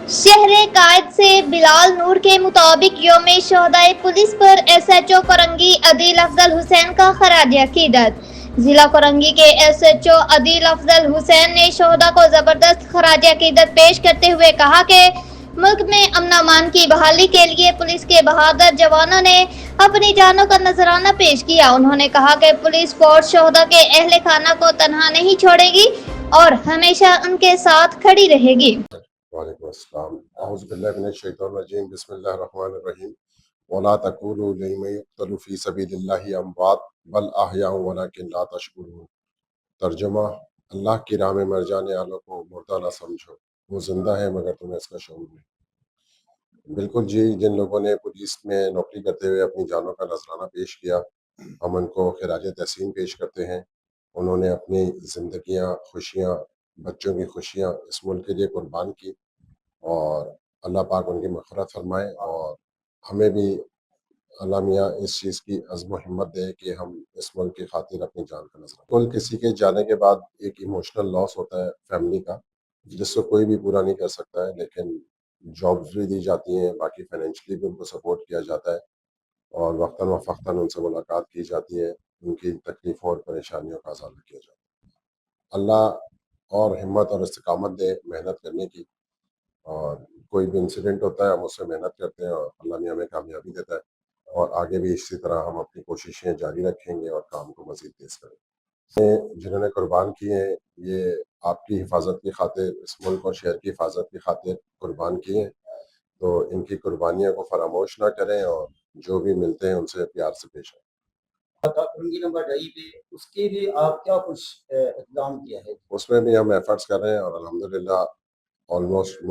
शहर कायद से बिलाल नूर के मुताबिक यौम शहदाए पुलिस पर SHO कोरंगी अदील अफजल हुसैन का खराज अकीदत। जिला कोरंगी के SHO अदील अफजल हुसैन ने शहदा को जबरदस्त खराज अकीदत पेश करते हुए कहा कि मुल्क में अमन अमान की बहाली के लिए पुलिस के बहादुर जवानों ने अपनी जानों का नजराना पेश किया। उन्होंने कहा कि पुलिस फोर्स शहदा के अहले खाना को तनहा नहीं छोड़ेगी और हमेशा उनके साथ खड़ी रहेगी। वालेकुम अस्सलाम। अऊज़ु बिल्लाहि मिनश शैतानिर रजीम। बिस्मिल्लाहिर रहमानिर रहीम। वला तक़ूलू लिमन युक़्तलू फ़ी सबीलिल्लाहि अमवात बल अहयाउ वलाकिन ला तशकुरून। तर्जुमा, अल्लाह की राह में मर जाने वालों को मुर्दा ना समझो, वो जिंदा है मगर तुम्हें इसका शऊर नहीं। बिल्कुल जी, जिन लोगों ने पुलिस में नौकरी करते हुए अपनी जानों का नजराना पेश किया, हम उनको खिराज तहसीन पेश करते हैं। उन्होंने अपनी ज़िंदगियाँ, खुशियाँ, बच्चों की खुशियाँ इस मुल्क के लिए कुर्बान की और अल्लाह पाक उनकी मग़फ़िरत फरमाए और हमें भी अल्लाह मियाँ इस चीज़ की अज़्म व हिम्मत दे कि हम इस मुल्क की खातिर अपनी जान का नज़र। कुल किसी के जाने के बाद एक इमोशनल लॉस होता है फैमिली का, जिसको कोई भी पूरा नहीं कर सकता है, लेकिन जॉब्स भी दी जाती हैं, बाकी फाइनेंशियली भी उनको सपोर्ट किया जाता है और वक्तन व फ़क्तन उनसे मुलाकात की जाती है, उनकी तकलीफ़ों और परेशानियों का अज़ाला किया जाता है। अल्लाह और हिम्मत और इस्तिक़ामत दे मेहनत करने की, और कोई भी इंसिडेंट होता है हम उससे मेहनत करते हैं और अल्लाह मियाँ हमें कामयाबी देता है और आगे भी इसी तरह हम अपनी कोशिशें जारी रखेंगे और काम को मज़ीद तेज़ करेंगे। जिन्होंने कुर्बान किए हैं, ये आपकी हिफाजत की खातिर, इस मुल्क और शहर की हिफाजत की खातिर कुर्बान किए हैं, तो इनकी कुर्बानियों को फरामोश ना करें और जो भी मिलते हैं उनसे प्यार से पेश आएँ। कोरंगी नंबर 2.5 पे उसके लिए आप क्या कुछ इक़दाम किया है? उसमें भी हम एफर्ट्स कर रहे हैं और अल्हम्दुलिल्लाह ऑलमोस्ट